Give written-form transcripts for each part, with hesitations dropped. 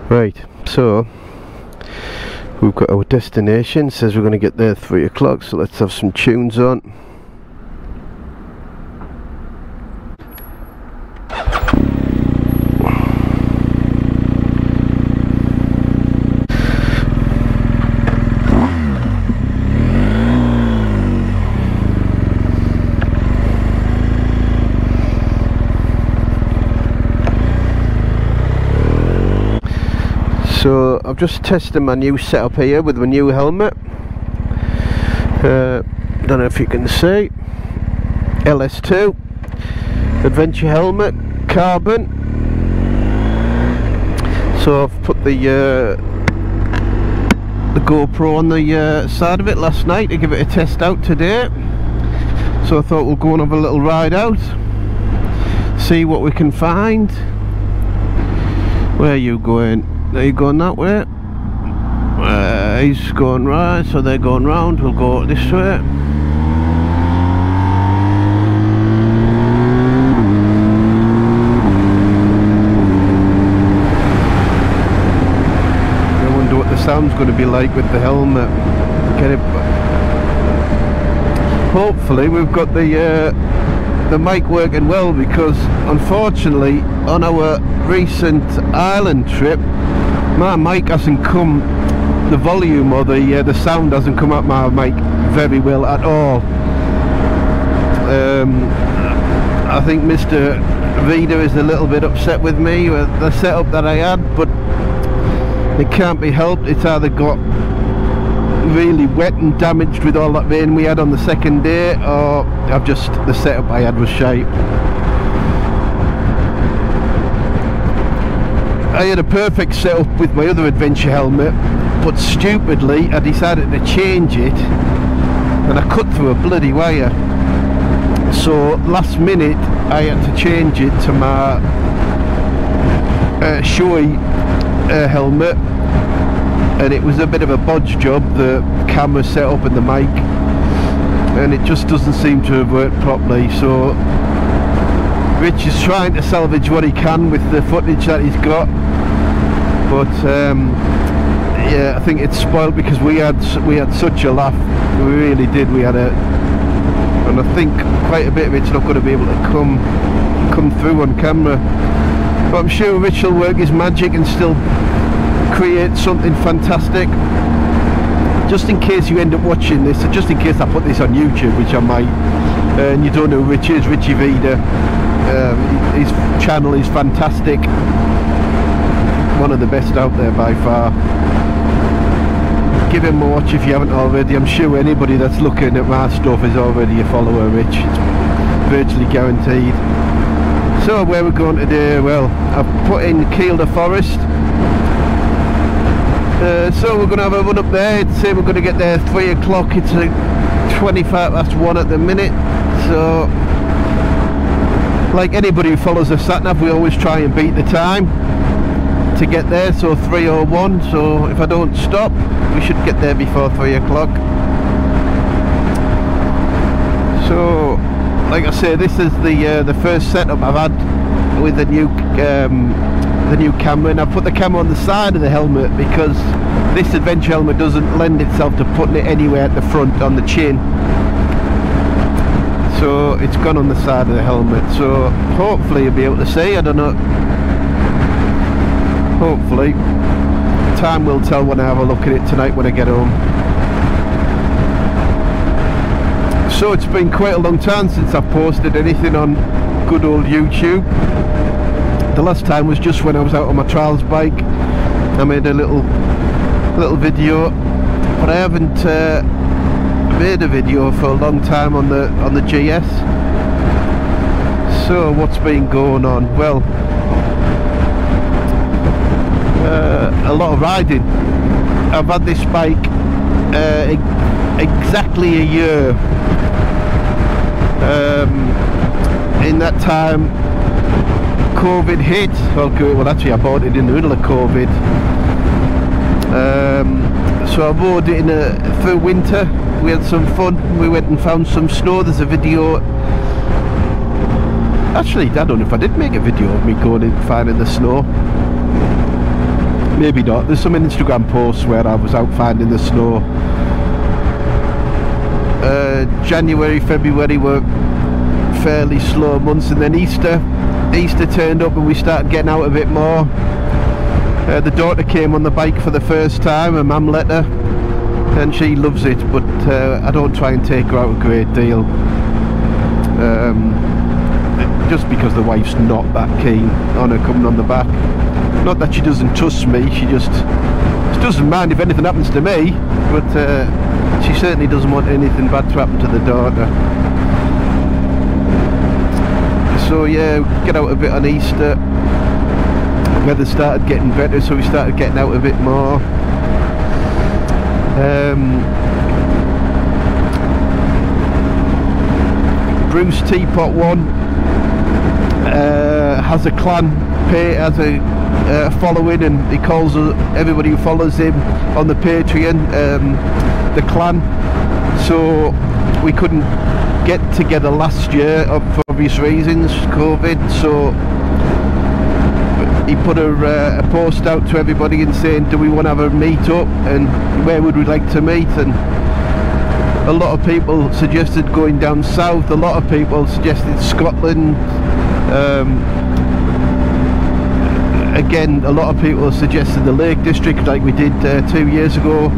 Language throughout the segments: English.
Right, so we've got our destination. It says we're going to get there at 3 o'clock, so let's have some tunes on. So I've just tested my new setup here with my new helmet. Don't know if you can see. LS2 Adventure helmet, carbon. So I've put the GoPro on the side of it last night to give it a test out today. So I thought we'll go and have a little ride out, see what we can find. Where are you going? Are you going that way? He's going right, so they're going round. We'll go this way. I wonder what the sound's going to be like with the helmet. Get it. Hopefully we've got the mic working well, because unfortunately on our recent Ireland trip my mic hasn't come, the volume or the sound hasn't come out my mic very well at all. I think Mr. Vida is a little bit upset with me with the setup that I had, but it can't be helped. It's either got really wet and damaged with all that rain we had on the second day, or the setup I had was shite. I had a perfect setup with my other adventure helmet, but stupidly I decided to change it and I cut through a bloody wire. So last minute I had to change it to my Shoei helmet, and it was a bit of a bodge job, the camera setup and the mic, and it just doesn't seem to have worked properly. So Rich is trying to salvage what he can with the footage that he's got, but yeah, I think it's spoiled because we had such a laugh. We really did. We had and I think quite a bit of it's not going to be able to come through on camera. But I'm sure Rich will work his magic and still create something fantastic. Just in case you end up watching this, or just in case I put this on YouTube, which I might, and you don't know who Rich is, Richie Vida. His channel is fantastic, one of the best out there by far. Give him a watch if you haven't already. I'm sure anybody that's looking at my stuff is already a follower, Rich. It's virtually guaranteed. So where we're going today? Well, I've put in Kielder Forest. So we're going to have a run up there. It's say we're going to get there 3 o'clock. It's 1:25 at the minute. So like anybody who follows the sat-nav, we always try and beat the time to get there. So 3:01. So if I don't stop, we should get there before 3 o'clock. So like I say, this is the first setup I've had with the new camera, and I've put the camera on the side of the helmet because this adventure helmet doesn't lend itself to putting it anywhere at the front on the chin. So it's gone on the side of the helmet. So hopefully you'll be able to see. I don't know. Hopefully. Time will tell when I have a look at it tonight when I get home. So it's been quite a long time since I've posted anything on good old YouTube. The last time was just when I was out on my trials bike. I made a little video, but I haven't made a video for a long time on the GS. So what's been going on? Well, a lot of riding. I've had this bike exactly a year. In that time COVID hit. Well actually I bought it in the middle of COVID. So I rode it through winter. We had some fun. We went and found some snow. There's a video. Actually, I don't know if I did make a video of me going and finding the snow. maybe not. There's some Instagram posts where I was out finding the snow. January, February were fairly slow months, and then Easter turned up and we started getting out a bit more. The daughter came on the bike for the first time, her mum let her, and she loves it, but I don't try and take her out a great deal, just because the wife's not that keen on her coming on the back. Not that she doesn't trust me, she doesn't mind if anything happens to me, but she certainly doesn't want anything bad to happen to the daughter. So yeah, get out a bit on Easter. Weather started getting better, so we started getting out a bit more. Bruce Teapot 1 has a clan page, has a following, and he calls everybody who follows him on the Patreon the clan. So we couldn't get together last year for obvious reasons, COVID, so he put a post out to everybody and saying, do we want to have a meet up and where would we like to meet? And a lot of people suggested going down south, a lot of people suggested Scotland. Again, a lot of people suggested the Lake District like we did 2 years ago.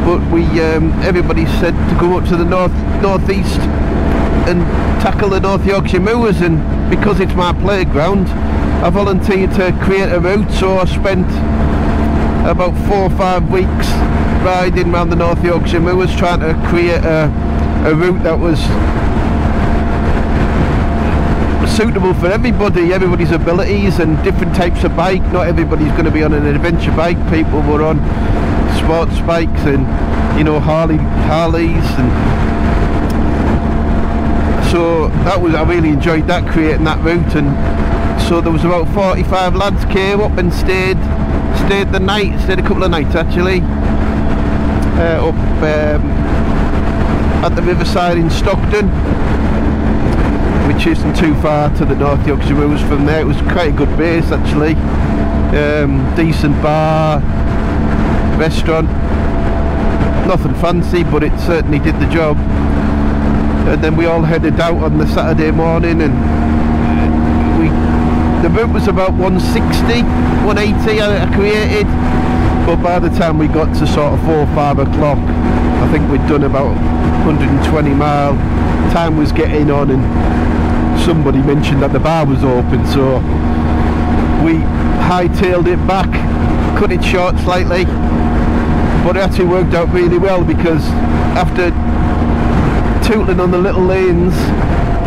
But everybody said to go up to the northeast and tackle the North Yorkshire Moors, and because it's my playground I volunteered to create a route, so I spent about 4 or 5 weeks riding around the North Yorkshire Moors trying to create a route that was suitable for everybody's abilities and different types of bike. Not everybody's going to be on an adventure bike. People were on sports bikes and, you know, Harleys, and so that was, I really enjoyed that, creating that route. And so there was about 45 lads came up and stayed the night, stayed a couple of nights actually, up at the Riverside in Stockton, which isn't too far to the North Yorkshire Moors from there. It was quite a good base actually, decent bar, restaurant, nothing fancy, but it certainly did the job. And then we all headed out on the Saturday morning, and the route was about 160, 180 I created, but by the time we got to sort of 4 or 5 o'clock, I think we'd done about 120 mile. Time was getting on, and somebody mentioned that the bar was open, so we hightailed it back, cut it short slightly, but it actually worked out really well, because after tootling on the little lanes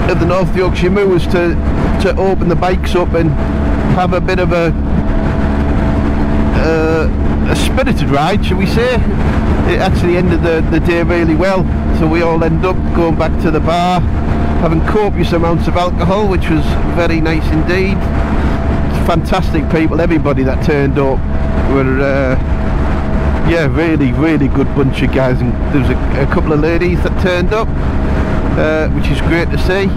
of the North Yorkshire Moors to open the bikes up and have a bit of a spirited ride, shall we say, it actually ended the day really well. So we all ended up going back to the bar, having copious amounts of alcohol, which was very nice indeed. Fantastic people, everybody that turned up were yeah, really good bunch of guys, and there was a couple of ladies that turned up, which is great to see.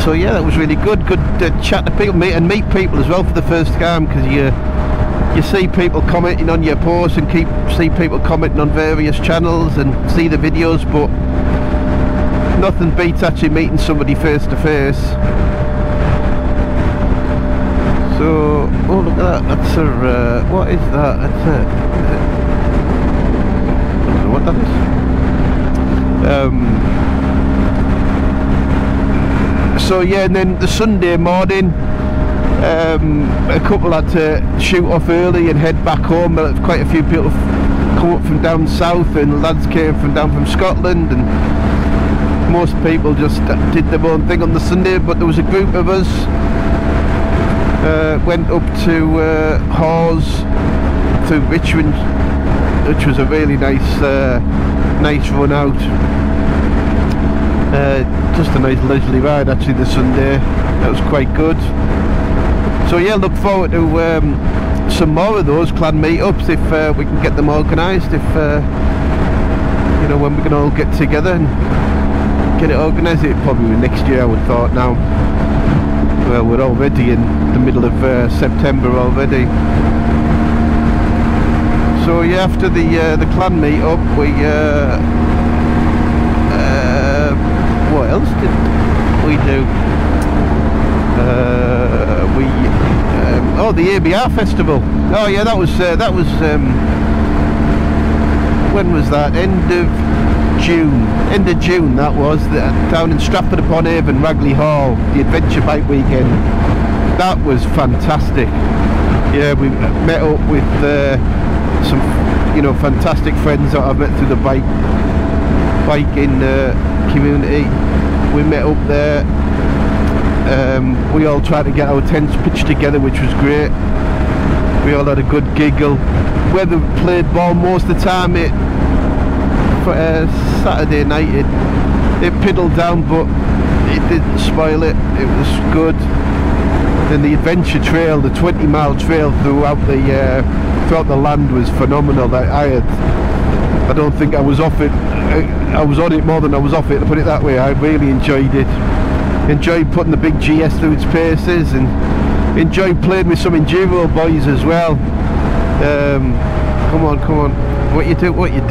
So yeah, that was really good to chat to people, meet people as well for the first time, because you see people commenting on your posts and see people commenting on various channels and see the videos, but nothing beats actually meeting somebody face to face. So, oh look at that, that's a, what is that? That's a, I don't know what that is. So yeah, and then the Sunday morning, a couple had to shoot off early and head back home. Quite a few people come up from down south, and lads came down from Scotland, and most people just did their own thing on the Sunday, but there was a group of us went up to Hawes through Richmond, which was a really nice run out. Just a nice leisurely ride actually this Sunday. That was quite good. So yeah, look forward to some more of those clan meetups if we can get them organised, if you know, when we can all get together and get it organised. It'll probably be next year, I would thought now. well, we're already in the middle of September already. So yeah, after the clan meet up, we what else did we do? Oh, the ABR festival. Oh yeah, that was when was that? End of June that was, down in Stratford upon Avon, Ragley Hall, the adventure bike weekend. That was fantastic. Yeah, we met up with some, you know, fantastic friends that I've met through the biking community. We met up there. We all tried to get our tents pitched together, which was great. We all had a good giggle. Weather played ball most of the time. Saturday night it piddled down, but it didn't spoil it. It was good. Then the adventure trail, the 20-mile trail throughout the land was phenomenal. I don't think I was off it. I was on it more than I was off it, to put it that way. I really enjoyed it. Enjoyed putting the big GS through its paces, and enjoyed playing with some enduro boys as well. Come on. What you doing?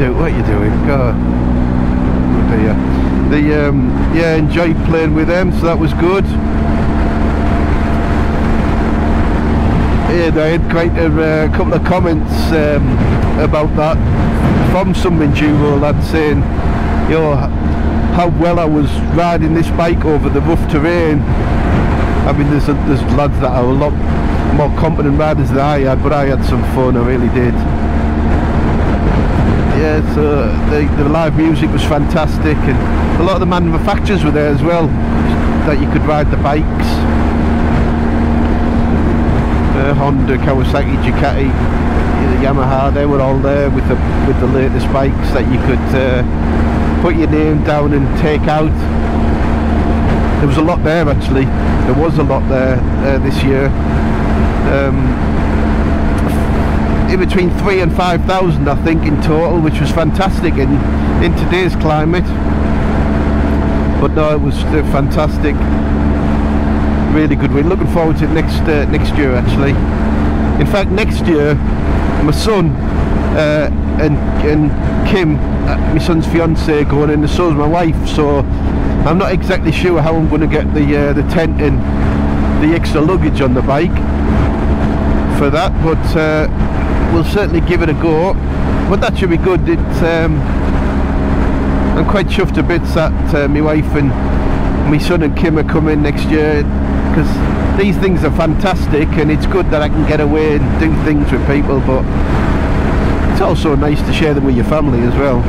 God. Oh dear. Yeah, enjoyed playing with them, so that was good. And I had quite a couple of comments about that from some enduro lads saying, you know, how well I was riding this bike over the rough terrain. I mean, there's lads that are a lot more competent riders than I had, but I had some fun, I really did. Yeah, so the live music was fantastic, and a lot of the manufacturers were there as well, that you could ride the bikes. Honda, Kawasaki, Ducati, Yamaha, they were all there with the latest bikes that you could put your name down and take out. There was a lot there actually. There was a lot there this year. In between 3,000 and 5,000 I think in total, which was fantastic in today's climate. But no, it was fantastic. Really good. We're looking forward to it next year actually. In fact, next year my son and Kim, my son's fiance, going in, and so's my wife, so I'm not exactly sure how I'm going to get the tent and the extra luggage on the bike for that, but we'll certainly give it a go. But that should be good. I'm quite chuffed to bits that my wife and my son and Kim are coming next year, because these things are fantastic, and it's good that I can get away and do things with people, but it's also nice to share them with your family as well.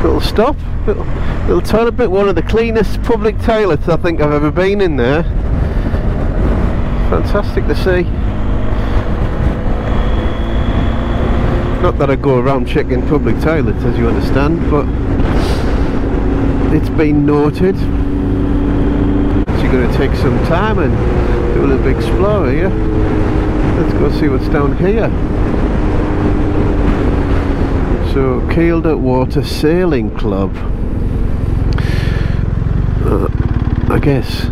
Little stop, little toilet bit, one of the cleanest public toilets I think I've ever been in there. Fantastic to see. Not that I go around checking public toilets, as you understand, but it's been noted. So you're going to take some time and do a little bit explore here. Let's go see what's down here. So, Kielder Water Sailing Club. I guess